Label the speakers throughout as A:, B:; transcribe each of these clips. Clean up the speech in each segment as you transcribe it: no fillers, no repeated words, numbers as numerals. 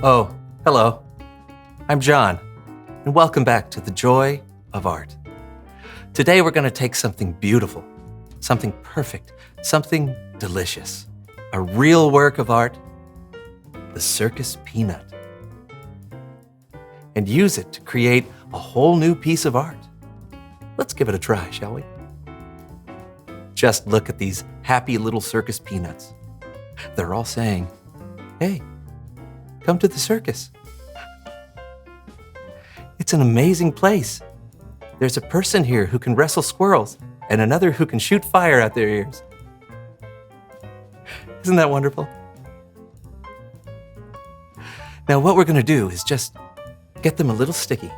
A: Oh, hello. I'm John, and welcome back to The Joy of Art. Today we're going to take something beautiful, something perfect, something delicious, a real work of art, the circus peanut, and use it to create a whole new piece of art. Let's give it a try, shall we? Just look at these happy little circus peanuts. They're all saying, "Hey, come to the circus." It's an amazing place. There's a person here who can wrestle squirrels and another who can shoot fire out their ears. Isn't that wonderful? Now what we're going to do is just get them a little sticky.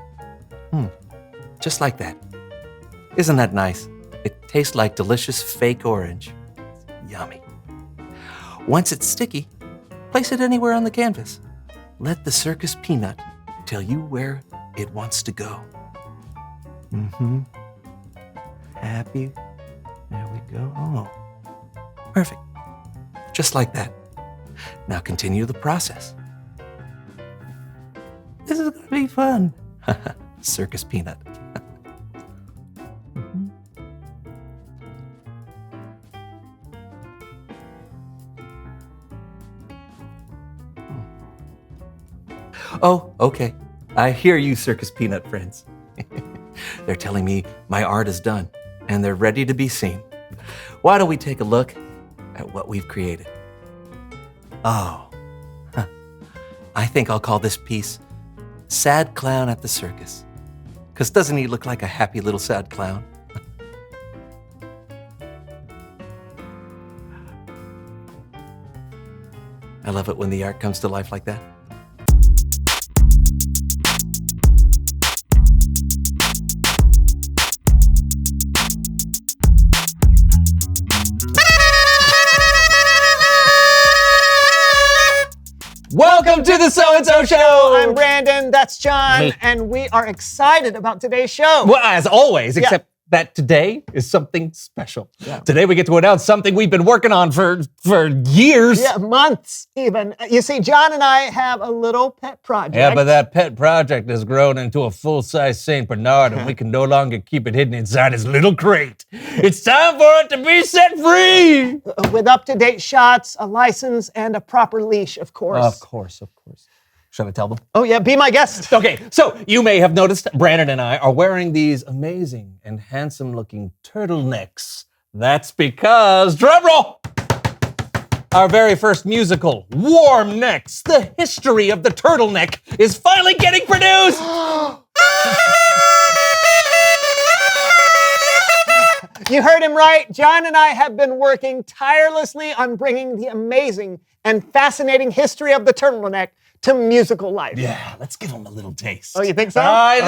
A: Just like that. Isn't that nice? It tastes like delicious fake orange. Yummy. Once it's sticky, place it anywhere on the canvas. Let the circus peanut tell you where it wants to go. Happy. There we go. Oh, perfect. Just like that. Now continue the process. This is going to be fun. Circus peanut. Oh, okay. I hear you, circus peanut friends. They're telling me my art is done and they're ready to be seen. Why don't we take a look at what we've created? Oh, I think I'll call this piece Sad Clown at the Circus. Because doesn't he look like a happy little sad clown? I love it when the art comes to life like that. Welcome to the So-and-So Show!
B: I'm Brandon, that's John,
C: Me.
B: and we are excited about today's show.
C: Well, as always, except that today is something special. Today we get to announce something we've been working on for years.
B: Yeah, months even. You see, John and I have a little pet project.
C: Yeah, but that pet project has grown into a full-size St. Bernard, and we can no longer keep it hidden inside his little crate. It's time for it to be set free!
B: With up-to-date shots, a license, and a proper leash, of course.
C: Of course. Shall I tell them?
B: Oh yeah, be my guest.
C: Okay, so you may have noticed Brandon and I are wearing these amazing and handsome-looking turtlenecks. That's because, drumroll, our very first musical, Warm Necks, the history of the turtleneck, is finally getting produced!
B: You heard him right. John and I have been working tirelessly on bringing the amazing and fascinating history of the turtleneck to musical life.
C: Yeah, let's give them a little taste.
B: Oh, you think so?
C: I do!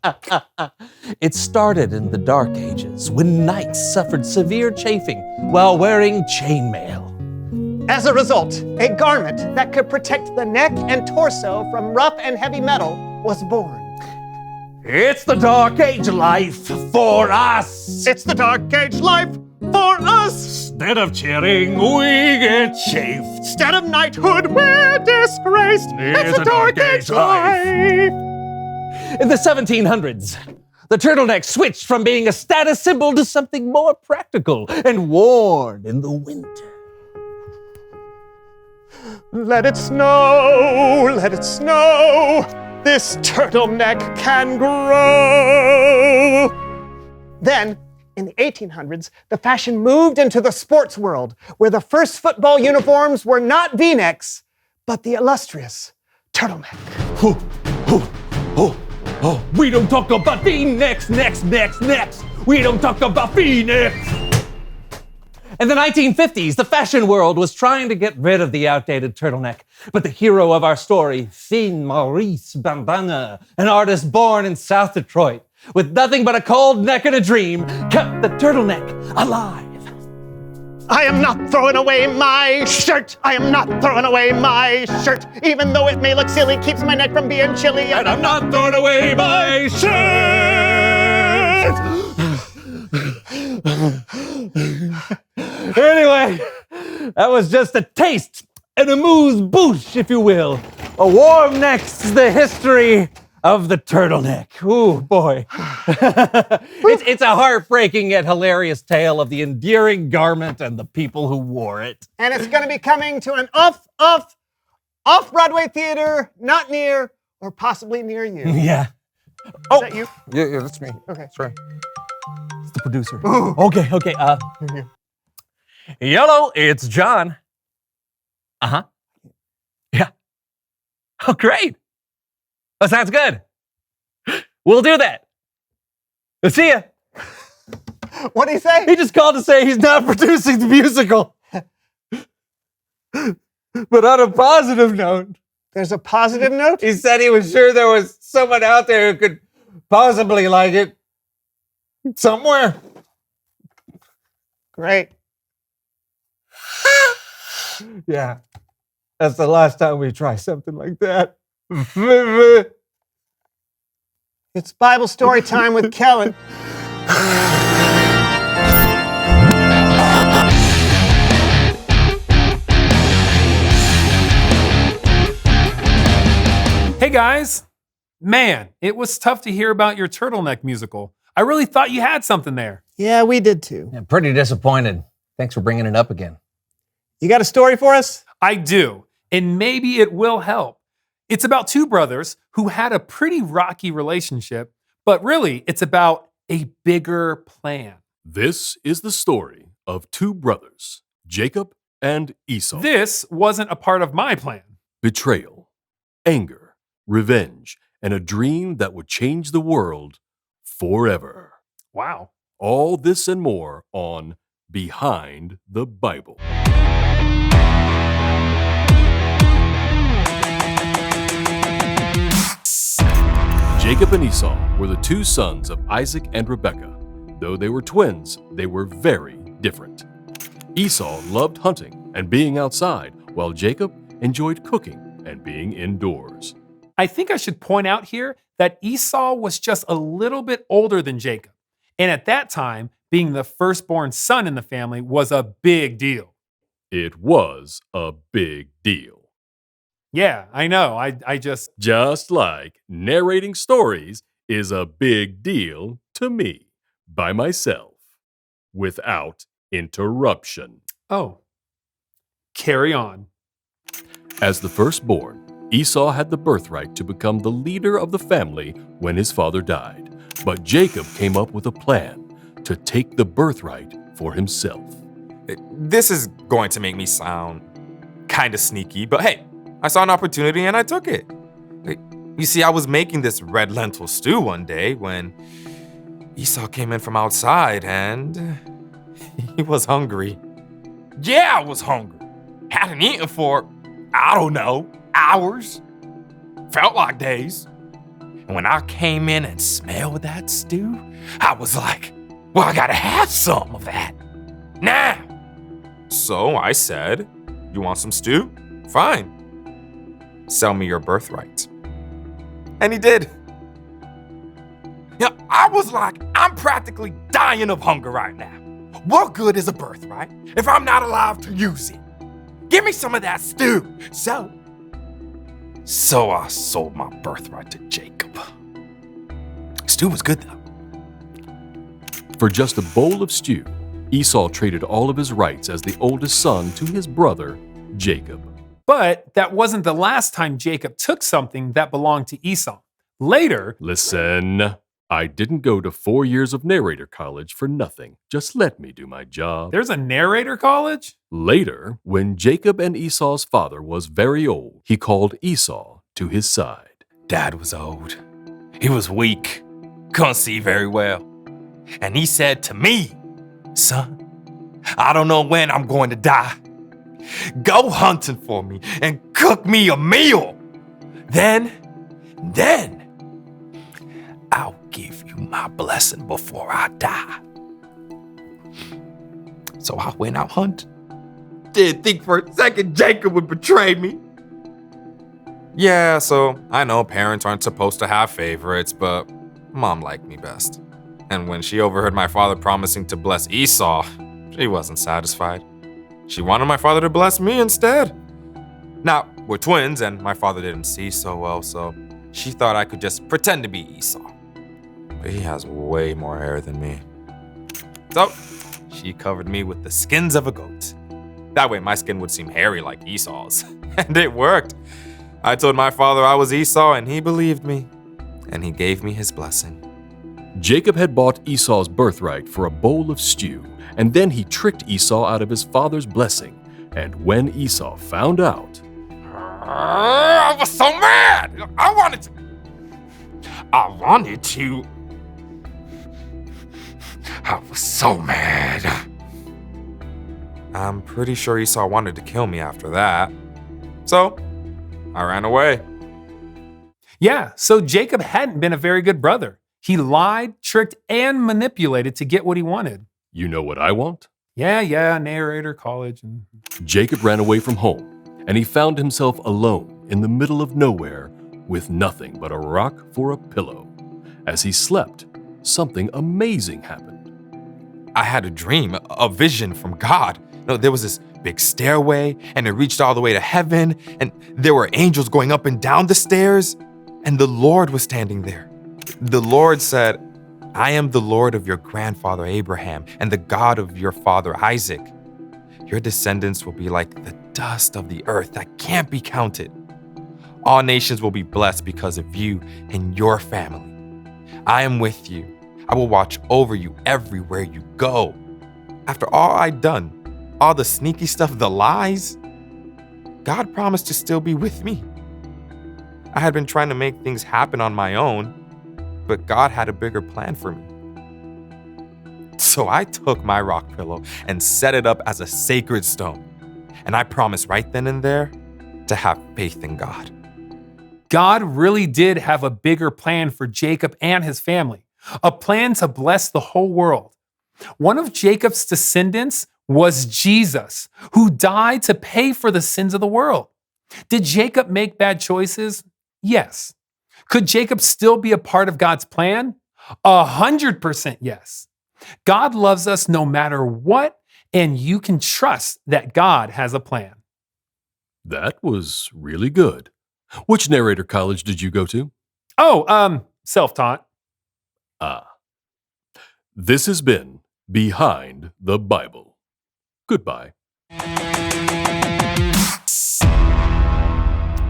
B: All right.
C: It started in the Dark Ages when knights suffered severe chafing while wearing chainmail.
B: As a result, a garment that could protect the neck and torso from rough and heavy metal was born.
C: It's the Dark Age life for us.
B: It's the Dark Age life for us.
C: Instead of cheering, we get chafed.
B: Instead of knighthood, we're disgraced. It's the Dark Age life.
C: In the 1700s, the turtleneck switched from being a status symbol to something more practical and worn in the winter.
B: Let it snow, let it snow. This turtleneck can grow. Then, in the 1800s, the fashion moved into the sports world, where the first football uniforms were not V-necks, but the illustrious turtleneck.
C: We don't talk about V-necks, necks. We don't talk about V-necks. In the 1950s, the fashion world was trying to get rid of the outdated turtleneck, but the hero of our story, Finn Maurice Bandana, an artist born in South Detroit, with nothing but a cold neck and a dream, kept the turtleneck alive.
B: I am not throwing away my shirt. I am not throwing away my shirt. Even though it may look silly, keeps my neck from being chilly.
C: And I'm not throwing away my shirt. Anyway, that was just a taste, an amuse-bouche, if you will. A warm next to the history of the turtleneck. Ooh, boy. It's a heartbreaking yet hilarious tale of the endearing garment and the people who wore it.
B: And it's going to be coming to an off-Broadway theater, not near or possibly near you. Is
C: Yeah.
B: that you?
C: Yeah, that's me.
B: Okay.
C: Sorry. It's the producer. Okay. Hello, it's John. Uh-huh. Yeah. Oh, great. Oh, sounds good. We'll do that. We'll see ya.
B: What did he say?
C: He just called to say he's not producing the musical. But on a positive note,
B: There's a positive note?
C: he said he was sure there was someone out there who could possibly like it. Somewhere.
B: Great.
C: Yeah. That's the last time we try something like that.
B: It's Bible story time with Kellen.
D: Hey guys! Man, it was tough to hear about your turtleneck musical. I really thought you had something there.
B: Yeah, we did too.
A: I'm pretty disappointed. Thanks for bringing it up again.
B: You got a story for us?
D: I do, and maybe it will help. It's about two brothers who had a pretty rocky relationship, but really it's about a bigger plan.
E: This is the story of two brothers, Jacob and Esau.
D: This wasn't a part of my plan.
E: Betrayal, anger, revenge, and a dream that would change the world forever.
D: Wow.
E: All this and more on Behind the Bible. Jacob and Esau were the two sons of Isaac and Rebekah. Though they were twins, they were very different. Esau loved hunting and being outside, while Jacob enjoyed cooking and being indoors.
D: I think I should point out here that Esau was just a little bit older than Jacob. And at that time, being the firstborn son in the family was a big deal.
E: It was a big deal.
D: Yeah, I know. I just...
E: Just like narrating stories is a big deal to me, by myself, without interruption.
D: Oh. Carry on.
E: As the firstborn, Esau had the birthright to become the leader of the family when his father died. But Jacob came up with a plan to take the birthright for himself.
F: This is going to make me sound kind of sneaky, but hey, I saw an opportunity and I took it. You see, I was making this red lentil stew one day when Esau came in from outside and he was hungry. Yeah, I was hungry. Hadn't eaten for, I don't know, hours. Felt like days. And when I came in and smelled that stew, I was like, well, I gotta have some of that now. So I said, you want some stew? Fine. Sell me your birthright. And he did. Yeah, I was like, I'm practically dying of hunger right now. What good is a birthright if I'm not alive to use it? Give me some of that stew. So I sold my birthright to Jacob. Stew was good though.
E: For just a bowl of stew, Esau traded all of his rights as the oldest son to his brother, Jacob.
D: But that wasn't the last time Jacob took something that belonged to Esau. Later,
E: Listen, I didn't go to 4 years of narrator college for nothing. Just let me do my job.
D: there's a narrator college?
E: Later, when Jacob and Esau's father was very old, he called Esau to his side.
F: Dad was old. He was weak. Couldn't see very well. And he said to me, son, I don't know when I'm going to die. Go hunting for me and cook me a meal. Then I'll give you my blessing before I die. So I went out hunting. Didn't think for a second Jacob would betray me. Yeah, so I know parents aren't supposed to have favorites, but Mom liked me best. And when she overheard my father promising to bless Esau, she wasn't satisfied. She wanted my father to bless me instead. Now, we're twins, and my father didn't see so well, so she thought I could just pretend to be Esau. But he has way more hair than me. So, she covered me with the skins of a goat. That way my skin would seem hairy like Esau's. And it worked. I told my father I was Esau, and he believed me. And he gave me his blessing.
E: Jacob had bought Esau's birthright for a bowl of stew, and then he tricked Esau out of his father's blessing. And when Esau found out,
F: I was so mad. I wanted to. I was so mad. I'm pretty sure Esau wanted to kill me after that. So, I ran away.
D: Yeah, so Jacob hadn't been a very good brother. He lied, tricked, and manipulated to get what he wanted.
E: you know what I want?
D: Yeah, narrator, college.
E: Jacob ran away from home, and he found himself alone in the middle of nowhere with nothing but a rock for a pillow. As he slept, something amazing happened.
F: I had a dream, a vision from God. There was this big stairway, and it reached all the way to heaven, and there were angels going up and down the stairs, and the Lord was standing there. The Lord said, I am the Lord of your grandfather Abraham and the God of your father Isaac. Your descendants will be like the dust of the earth that can't be counted. All nations will be blessed because of you and your family. I am with you. I will watch over you everywhere you go. After all I'd done, all the sneaky stuff, the lies, God promised to still be with me. I had been trying to make things happen on my own, but God had a bigger plan for me. So I took my rock pillow and set it up as a sacred stone. And I promised right then and there to have faith in God.
D: God really did have a bigger plan for Jacob and his family, a plan to bless the whole world. One of Jacob's descendants was Jesus, who died to pay for the sins of the world. Did Jacob make bad choices? Yes. Could Jacob still be a part of God's plan? 100% yes. God loves us no matter what, and you can trust that God has a plan.
E: That was really good. Which narrator college did you go to?
D: Self-taught.
E: This has been Behind the Bible. Goodbye.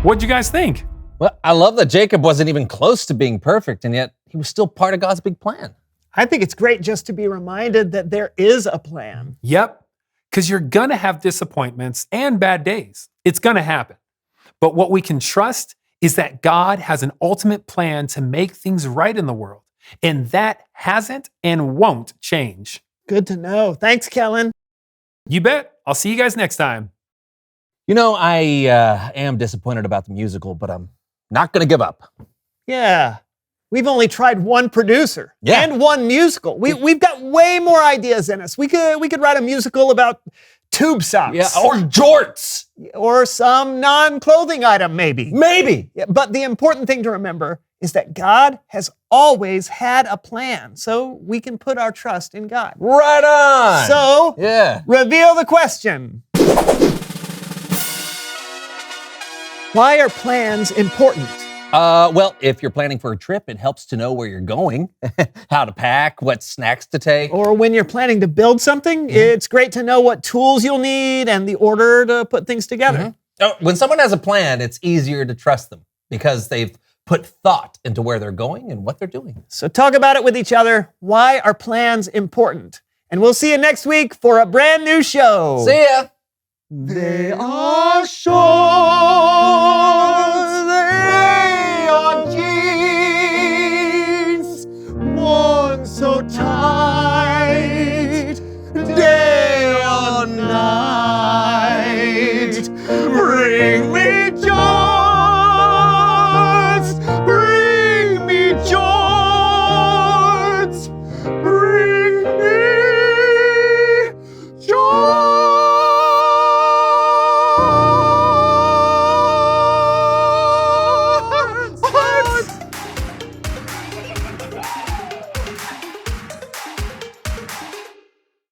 D: What'd you guys think?
C: Well, I love that Jacob wasn't even close to being perfect, and yet he was still part of God's big plan.
B: I think it's great just to be reminded that there is a plan.
D: Yep, because you're going to have disappointments and bad days. It's going to happen. But what we can trust is that God has an ultimate plan to make things right in the world, and that hasn't and won't change.
B: Good to know. Thanks, Kellen.
D: You bet. I'll see you guys next time.
C: You know, I am disappointed about the musical, but I'm not going to give up.
B: Yeah. We've only tried one producer and one musical. We've got way more ideas in us. We could write a musical about tube socks.
C: Yeah, or jorts.
B: Or some non-clothing item, maybe.
C: Maybe.
B: Yeah, but the important thing to remember is that God has always had a plan, so we can put our trust in God.
C: Right on.
B: So, reveal the question. Why are plans important?
C: Well, if you're planning for a trip, it helps to know where you're going, how to pack, what snacks to take.
B: Or when you're planning to build something, it's great to know what tools you'll need and the order to put things together.
C: When someone has a plan, it's easier to trust them because they've put thought into where they're going and what they're doing.
B: So talk about it with each other. Why are plans important? And we'll see you next week for a brand new show.
C: See ya.
B: They are short.